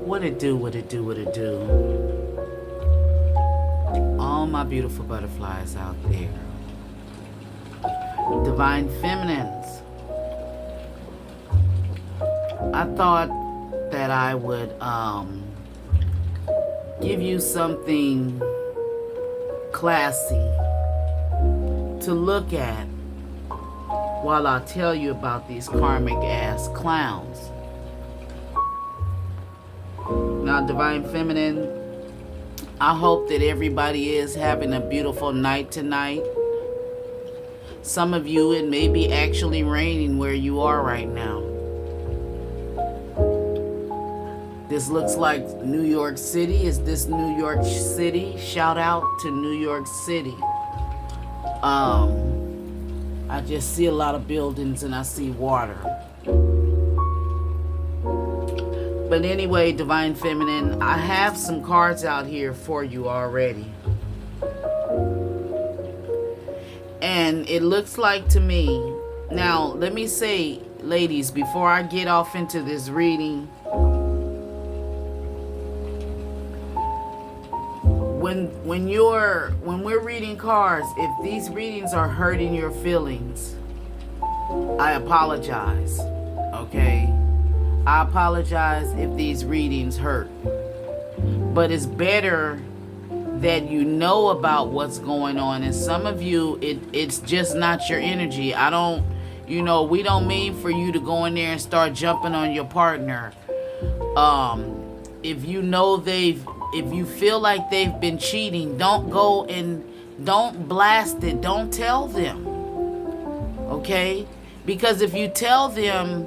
What it do, what it do, what it do. All my beautiful butterflies out there. Divine Feminines. I thought that I would give you something classy to look at while I tell you about these karmic ass clowns. Now, Divine Feminine, I hope that everybody is having a beautiful night tonight. Some of you, it may be actually raining where you are right now. This looks like New York City. Is this New York City? Shout out to New York City. I just see a lot of buildings and I see water. But anyway, Divine Feminine, I have some cards out here for you already. And it looks like to me, now let me say, ladies, before I get off into this reading, when we're reading cards, if these readings are hurting your feelings, I apologize, okay? I apologize if these readings hurt. But it's better that you know about what's going on. And some of you, it's just not your energy. We don't mean for you to go in there and start jumping on your partner. If you feel like they've been cheating, don't go and don't blast it. Don't tell them. Okay? Because if you tell them,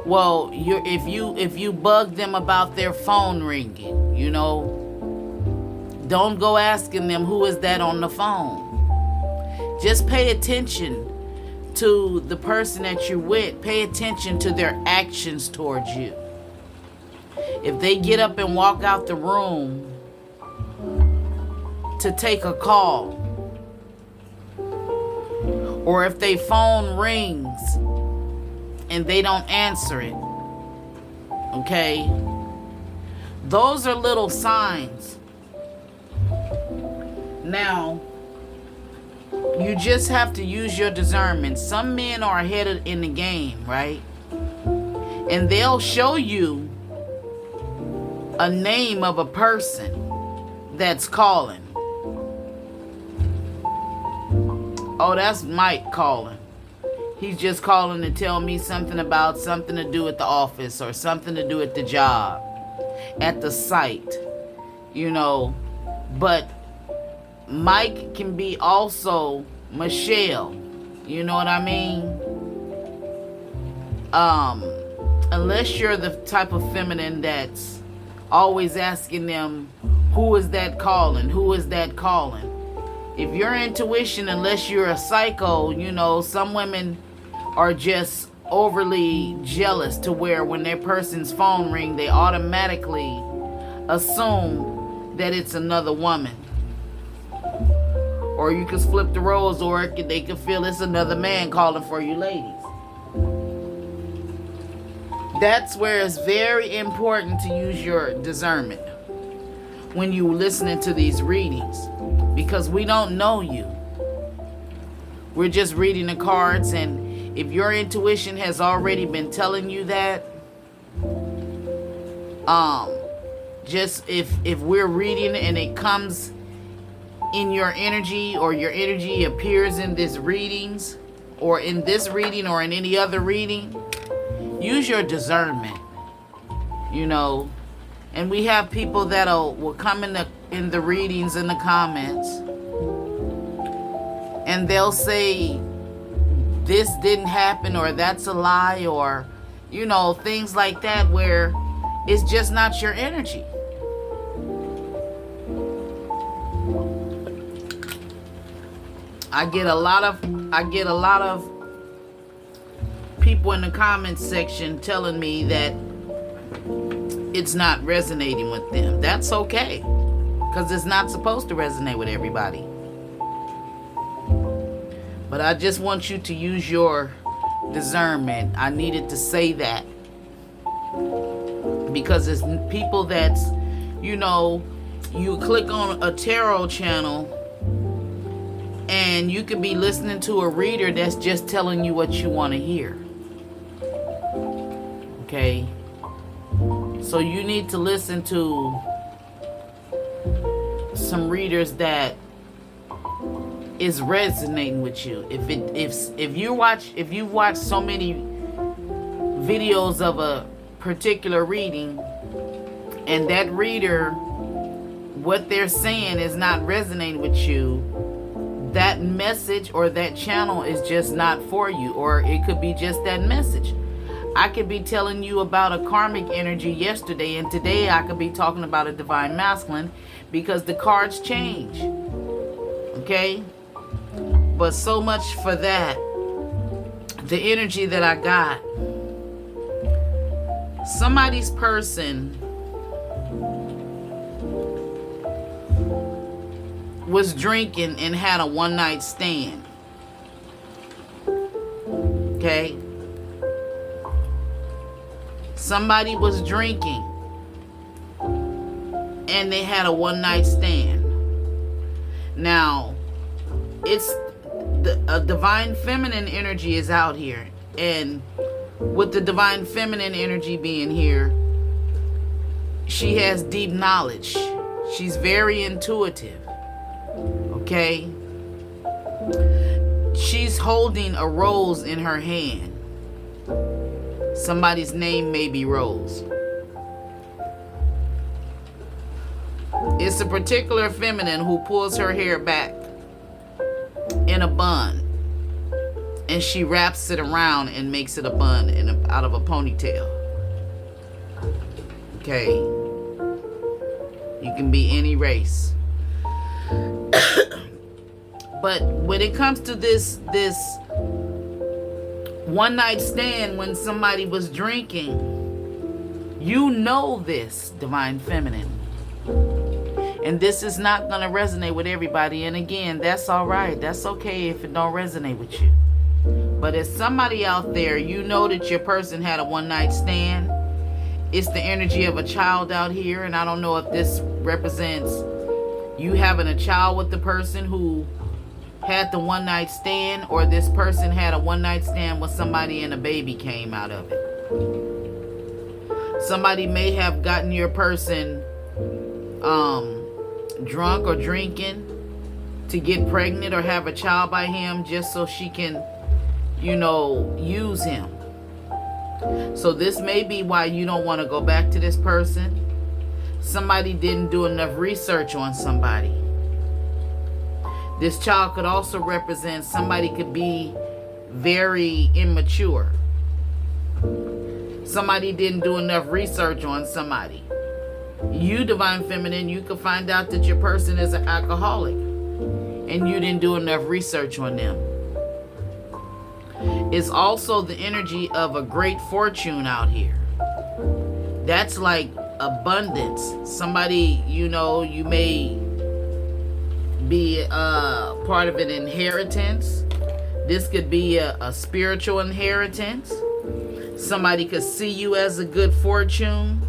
well, if you bug them about their phone ringing, don't go asking them who is that on the phone. Just pay attention to the person that you're with. Pay attention to their actions towards you. If they get up and walk out the room to take a call, or if their phone rings and they don't answer it, okay? Those are little signs. Now, you just have to use your discernment. Some men are ahead in the game, right? And they'll show you a name of a person that's calling. Oh, that's Mike calling. He's just calling to tell me something about something to do at the office or something to do at the job, at the site, But Mike can be also Michelle. You know what I mean? Unless you're the type of feminine that's always asking them, who is that calling? Who is that calling? If your intuition, unless you're a psycho, some women are just overly jealous to where when their person's phone ring, they automatically assume that it's another woman. Or you can flip the roles, or they could feel it's another man calling for you ladies. That's where it's very important to use your discernment when you listening to these readings, because we don't know you. We're just reading the cards, and if your intuition has already been telling you that, just if we're reading and it comes in your energy, or your energy appears in this readings, or in this reading, or in any other reading, use your discernment, And we have people that will come in the readings, in the comments, and they'll say this didn't happen, or that's a lie, or things like that, where It's just not your energy. I get a lot of people in the comments section telling me that it's not resonating with them. That's okay, because it's not supposed to resonate with everybody. But I just want you to use your discernment. I needed to say that, because it's people that's, you click on a tarot channel and you could be listening to a reader that's just telling you what you want to hear. Okay? So you need to listen to some readers that is resonating with you. If you watch so many videos of a particular reading and that reader, what they're saying is not resonating with you, that message or that channel is just not for you. Or it could be just that message. I could be telling you about a karmic energy yesterday, and today I could be talking about a divine masculine, because the cards change. Okay? But so much for that. The energy that I got. Somebody's person was drinking and had a one-night stand. Okay? Somebody was drinking and they had a one-night stand. Now, it's a divine feminine energy is out here, and with the divine feminine energy being here, she has deep knowledge. She's very intuitive. Okay? She's holding a rose in her hand. Somebody's name may be Rose. It's a particular feminine who pulls her hair back in a bun, and she wraps it around and makes it a bun out of a ponytail. Okay? You can be any race. But when it comes to this one night stand, when somebody was drinking, you know this, divine feminine. And this is not going to resonate with everybody. And again, that's all right. That's okay if it don't resonate with you. But as somebody out there, you know that your person had a one night stand. It's the energy of a child out here. And I don't know if this represents you having a child with the person who had the one night stand, or this person had a one night stand with somebody and a baby came out of it. Somebody may have gotten your person drunk or drinking to get pregnant or have a child by him, just so she can, use him. So this may be why you don't want to go back to this person. Somebody didn't do enough research on somebody. This child could also represent somebody could be very immature. Somebody didn't do enough research on somebody. You, divine feminine, you could find out that your person is an alcoholic and you didn't do enough research on them. It's also the energy of a great fortune out here. That's like abundance. Somebody, you may be part of an inheritance. This could be a spiritual inheritance. Somebody could see you as a good fortune.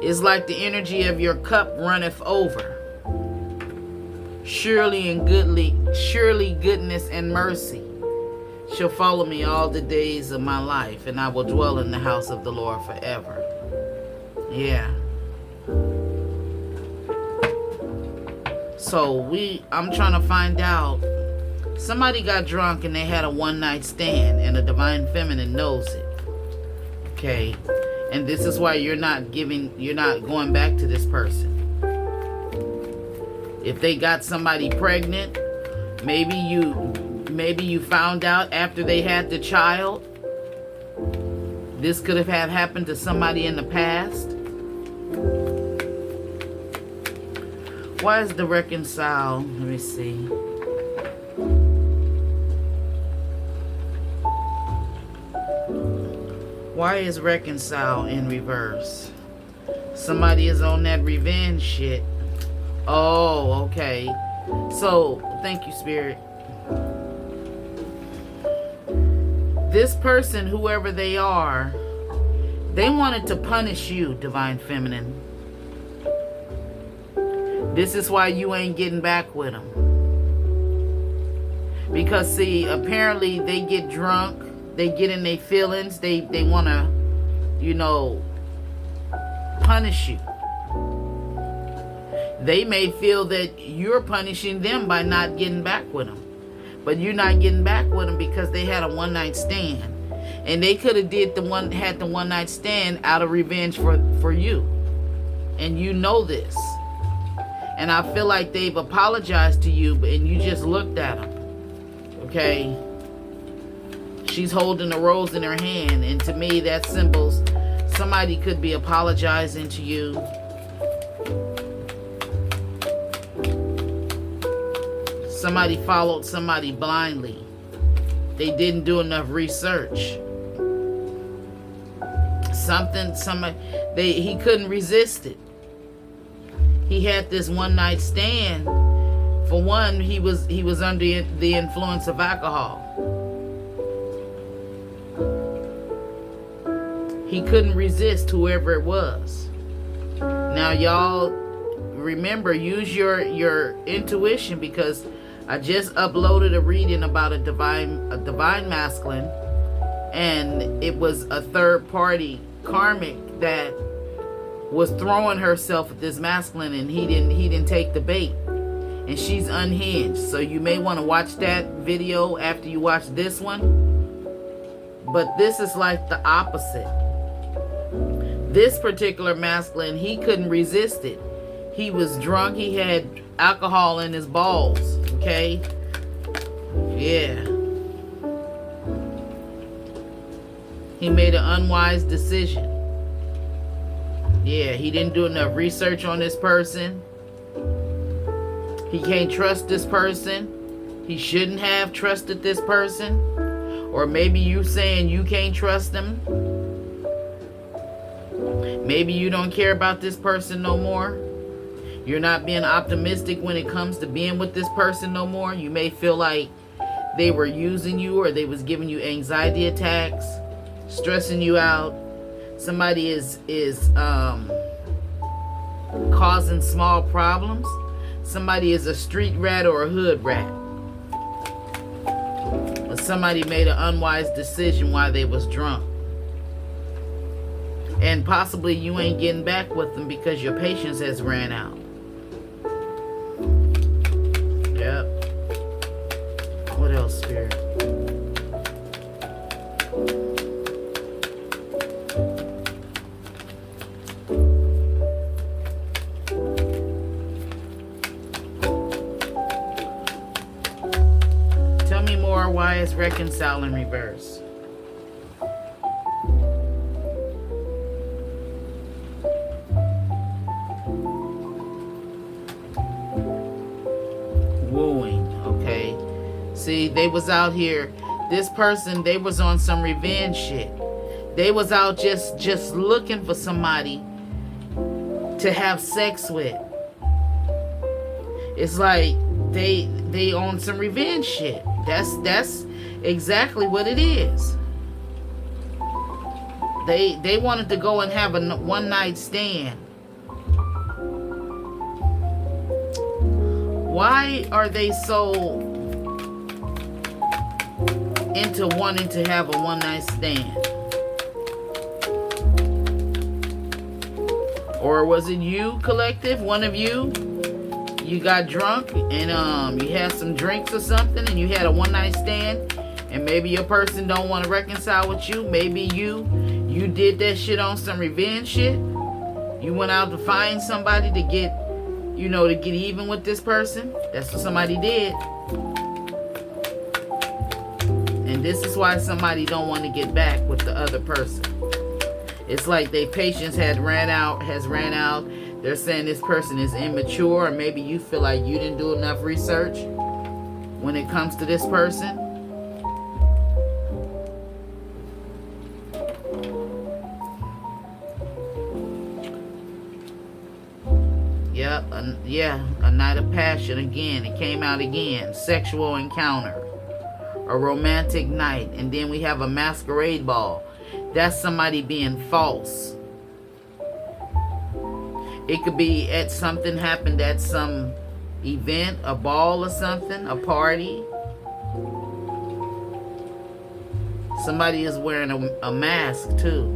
It's like the energy of your cup runneth over. Surely goodness and mercy shall follow me all the days of my life, and I will dwell in the house of the Lord forever. Yeah. So I'm trying to find out. Somebody got drunk and they had a one night stand, and the divine feminine knows it. Okay. And this is why you're not going back to this person. If they got somebody pregnant, maybe you found out after they had the child This could have happened to somebody in the past. Why is the reconcile? Let me see. Why is reconcile in reverse? Somebody is on that revenge shit. Oh, okay. So, thank you, Spirit. This person, whoever they are, they wanted to punish you, Divine Feminine. This is why you ain't getting back with them. Because, see, apparently they get drunk. They get in their feelings. They want to, you know, punish you. They may feel that you're punishing them by not getting back with them. But you're not getting back with them because they had a one-night stand. And they could have had the one-night stand out of revenge for you. And you know this. And I feel like they've apologized to you, and you just looked at them. Okay? She's holding a rose in her hand, and to me that symbols somebody could be apologizing to you. Somebody followed somebody blindly. They didn't do enough research. He couldn't resist it. He had this one night stand. For one, he was under the influence of alcohol. He couldn't resist whoever it was. Now, y'all, remember, use your intuition, because I just uploaded a reading about a divine masculine, and it was a third party karmic that was throwing herself at this masculine, and he didn't take the bait, and she's unhinged. So you may want to watch that video after you watch this one. But this is like the opposite. This particular masculine, he couldn't resist it. He was drunk. He had alcohol in his balls. Okay? Yeah. He made an unwise decision. Yeah, he didn't do enough research on this person. He can't trust this person. He shouldn't have trusted this person. Or maybe you saying you can't trust them. Maybe you don't care about this person no more. You're not being optimistic when it comes to being with this person no more. You may feel like they were using you, or they was giving you anxiety attacks, stressing you out. Somebody is causing small problems. Somebody is a street rat or a hood rat. But somebody made an unwise decision while they was drunk. And possibly you ain't getting back with them because your patience has ran out. Yep. What else, Spirit? Tell me more. Why is reconcile in reverse? See, they was out here, this person, they was on some revenge shit. They was out just looking for somebody to have sex with. It's like they on some revenge shit. That's exactly what it is. They wanted to go and have a one night stand. Why are they so into wanting to have a one night stand? Or was it you, collective? One of you got drunk and you had some drinks or something, and you had a one night stand, and maybe your person don't want to reconcile with you. Maybe you did that shit on some revenge shit. You went out to find somebody to get, to get even with this person. That's what somebody did. And this is why somebody don't want to get back with the other person. It's like their patience has ran out. They're saying this person is immature, or maybe you feel like you didn't do enough research when it comes to this person. Yep, a night of passion again. It came out again. Sexual encounter. A romantic night. And then we have a masquerade ball. That's somebody being false. It could be at something happened at some event, a ball or something, a party. Somebody is wearing a mask too.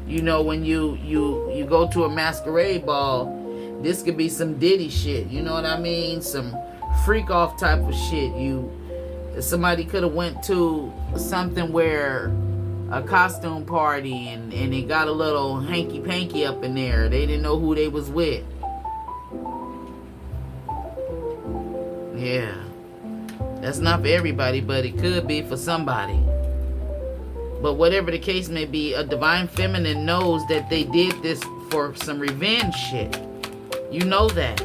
You know, when you go to a masquerade ball, this could be some Diddy shit. You know what I mean? Some freak off type of shit. Somebody could have went to something where a costume party and it got a little hanky panky up in there. They didn't know who they was with. Yeah. That's not for everybody, but it could be for somebody. But whatever the case may be, a divine feminine knows that they did this for some revenge shit. You know that.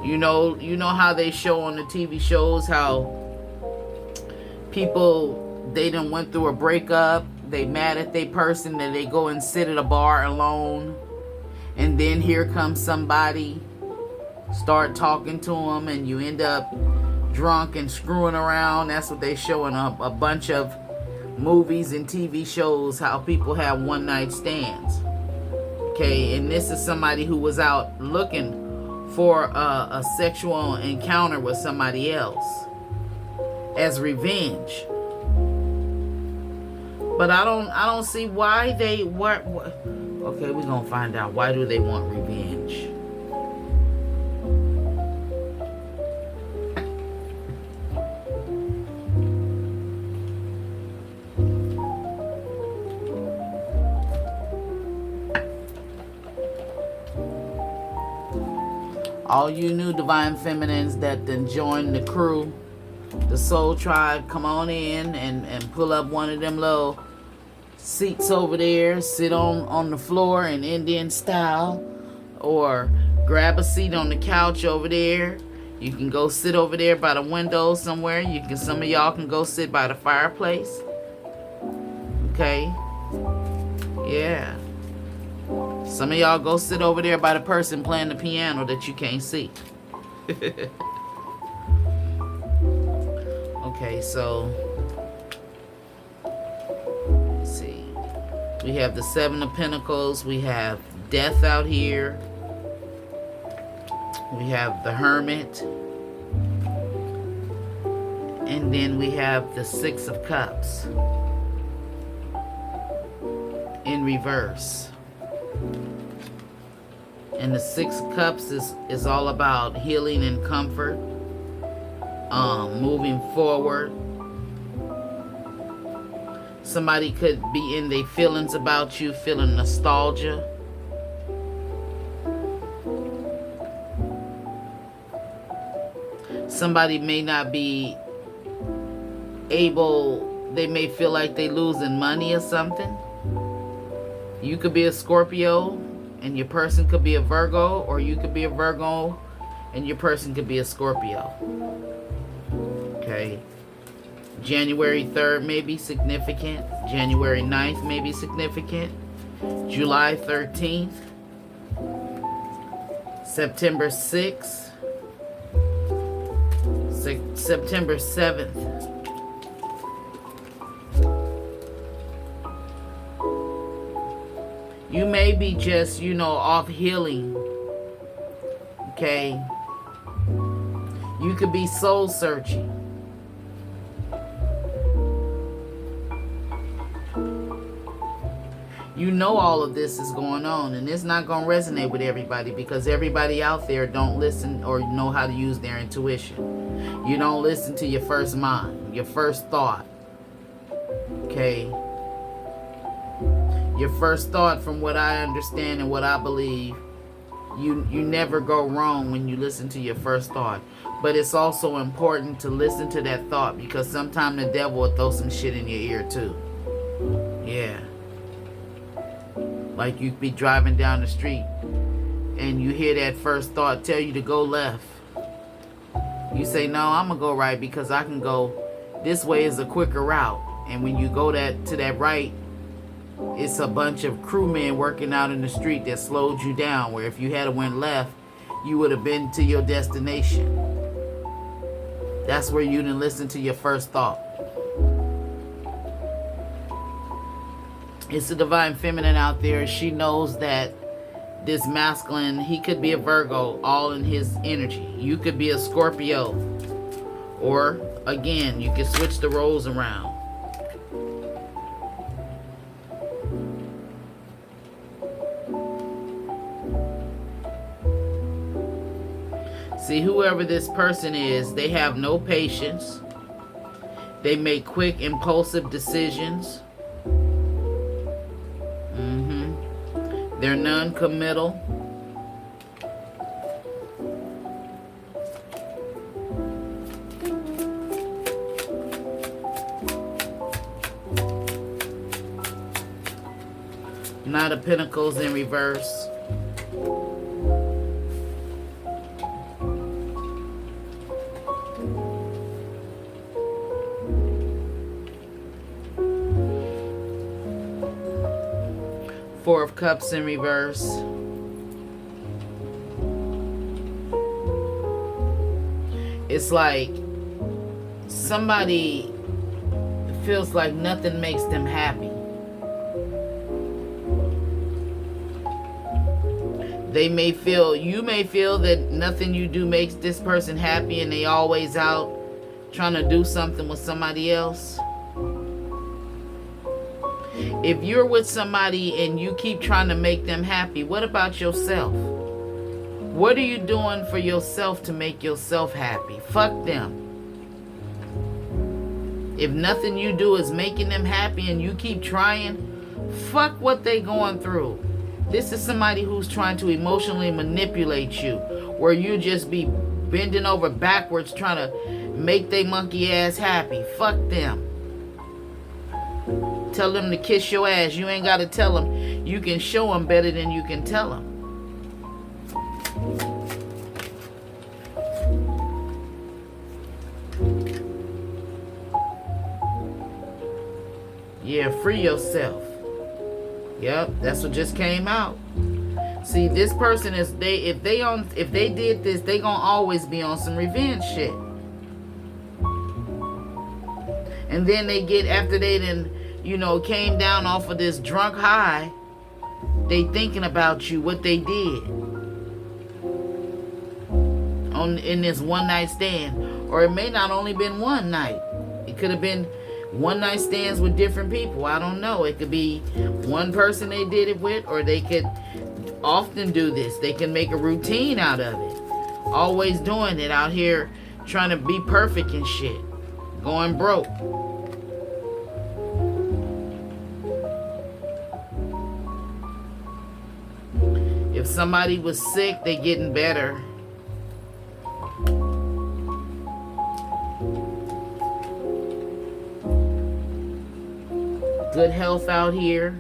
You know how they show on the TV shows how people, they done went through a breakup, they mad at their person, then they go and sit at a bar alone, and then here comes somebody, start talking to them, and you end up drunk and screwing around. That's what they show in a bunch of movies and TV shows, how people have one night stands. Okay, and this is somebody who was out looking for a sexual encounter with somebody else as revenge. But I don't see why they what. Okay, we're gonna find out. Why do they want revenge? All you new divine feminines that then join the crew, the soul tribe, come on in and pull up one of them little seats over there. Sit on the floor in Indian style, or grab a seat on the couch over there. You can go sit over there by the window somewhere. Some of y'all can go sit by the fireplace. Okay? Yeah. Some of y'all go sit over there by the person playing the piano that you can't see. Okay, so let's see. We have the Seven of Pentacles. We have death out here. We have the Hermit. And then we have the Six of Cups in reverse. And the Six of Cups is all about healing and comfort, moving forward. Somebody could be in their feelings about you, feeling nostalgia. Somebody may not be able, they may feel like they losing money or something. You could be a Scorpio and your person could be a Virgo, or you could be a Virgo and your person could be a Scorpio. Okay. January 3rd may be significant. January 9th may be significant. July 13th. September 6th. September 7th. You may be just, off healing. Okay? You could be soul searching. You know all of this is going on, and it's not going to resonate with everybody because everybody out there don't listen or know how to use their intuition. You don't listen to your first mind, your first thought. Okay? Your first thought, from what I understand and what I believe, you never go wrong when you listen to your first thought. But it's also important to listen to that thought, because sometimes the devil will throw some shit in your ear too. Yeah. Like you be driving down the street and you hear that first thought tell you to go left. You say, no, I'm going to go right because I can go, this way is a quicker route. And when you go to that right, it's a bunch of crewmen working out in the street that slowed you down, where if you had went left, you would have been to your destination. That's where you didn't listen to your first thought. It's the divine feminine out there. She knows that this masculine, he could be a Virgo, all in his energy. You could be a Scorpio. Or, again, you can switch the roles around. See, whoever this person is, they have no patience. They make quick, impulsive decisions. They're non-committal. Knight of Pentacles in reverse. Four of Cups in reverse. It's like somebody feels like nothing makes them happy. You may feel that nothing you do makes this person happy and they always out trying to do something with somebody else. If you're with somebody and you keep trying to make them happy, what about yourself? What are you doing for yourself to make yourself happy? Fuck them. If nothing you do is making them happy and you keep trying, fuck what they going through. This is somebody who's trying to emotionally manipulate you, where you just be bending over backwards trying to make they monkey ass happy. Fuck them. Tell them to kiss your ass. You ain't got to tell them. You can show them better than you can tell them. Yeah, free yourself. Yep, that's what just came out. See, this person is if they did this, they gonna always be on some revenge shit. And then they get, after they done, came down off of this drunk high, they thinking about you, what they did in this one night stand. Or it may not only been one night. It could have been one night stands with different people. I don't know. It could be one person they did it with, or they could often do this. They can make a routine out of it. Always doing it out here, trying to be perfect and shit. Going broke. If somebody was sick, they getting better. Good health out here.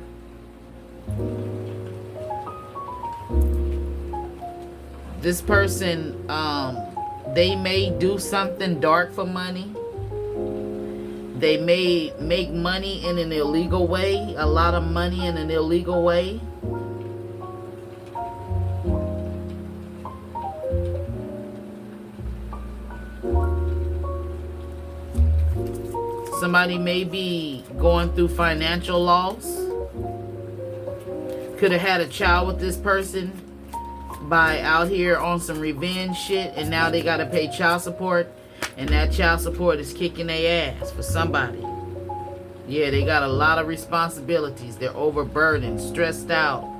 This person, they may do something dark for money. They may make money in an illegal way, a lot of money in an illegal way. Somebody may be going through financial loss. Could have had a child with this person by out here on some revenge shit, and now they gotta pay child support, and that child support is kicking their ass for somebody. Yeah, they got a lot of responsibilities. They're overburdened, stressed out.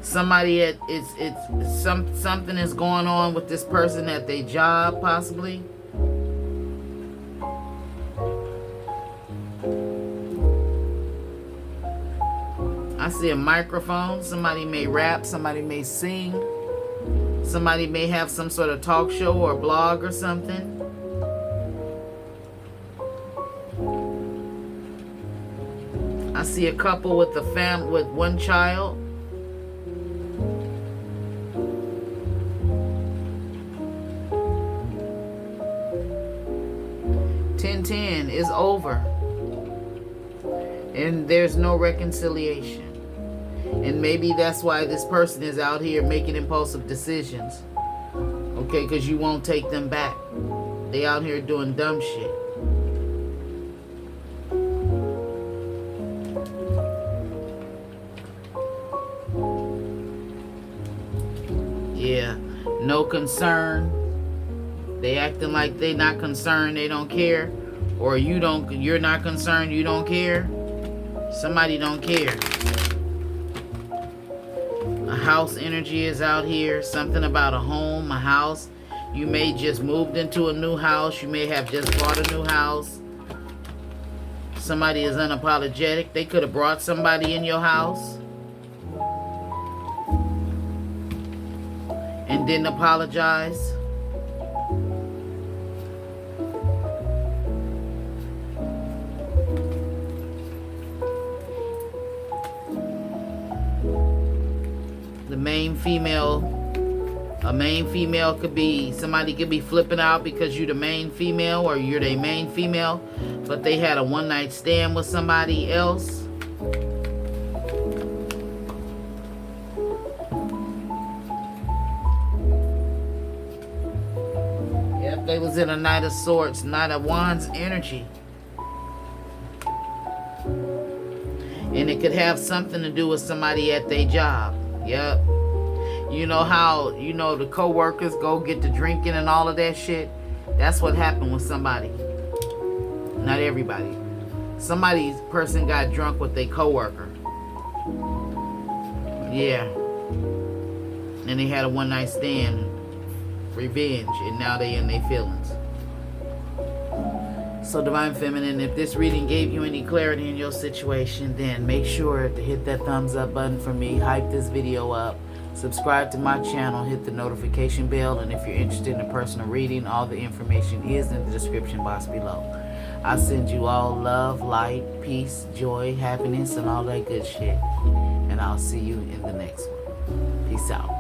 Somebody something is going on with this person at their job, possibly. I see a microphone. Somebody may rap. Somebody may sing. Somebody may have some sort of talk show or blog or something. I see a couple with with one child. Ten is over. And there's no reconciliation. And maybe that's why this person is out here making impulsive decisions. Okay, because you won't take them back. They out here doing dumb shit. Yeah, no concern. They acting like they not concerned, they don't care. Or you're not concerned, you don't care. Somebody don't care. A house energy is out here. Something about a home, a house. You may just moved into a new house. You may have just bought a new house. Somebody is unapologetic. They could have brought somebody in your house and didn't apologize. A main female could be, somebody could be flipping out because you're the main female or you're the main female, but they had a one-night stand with somebody else. Yep, they was in a Knight of Swords, Knight of Wands energy. And it could have something to do with somebody at their job. Yep. You know how, the co-workers go get to drinking and all of that shit? That's what happened with somebody. Not everybody. Somebody's person got drunk with their co-worker. Yeah. And they had a one-night stand. Revenge. And now they in their feelings. So Divine Feminine, if this reading gave you any clarity in your situation, then make sure to hit that thumbs up button for me. Hype this video up. Subscribe to my channel. Hit the notification bell. And if you're interested in a personal reading, all the information is in the description box below. I send you all love, light, peace, joy, happiness, and all that good shit. And I'll see you in the next one. Peace out.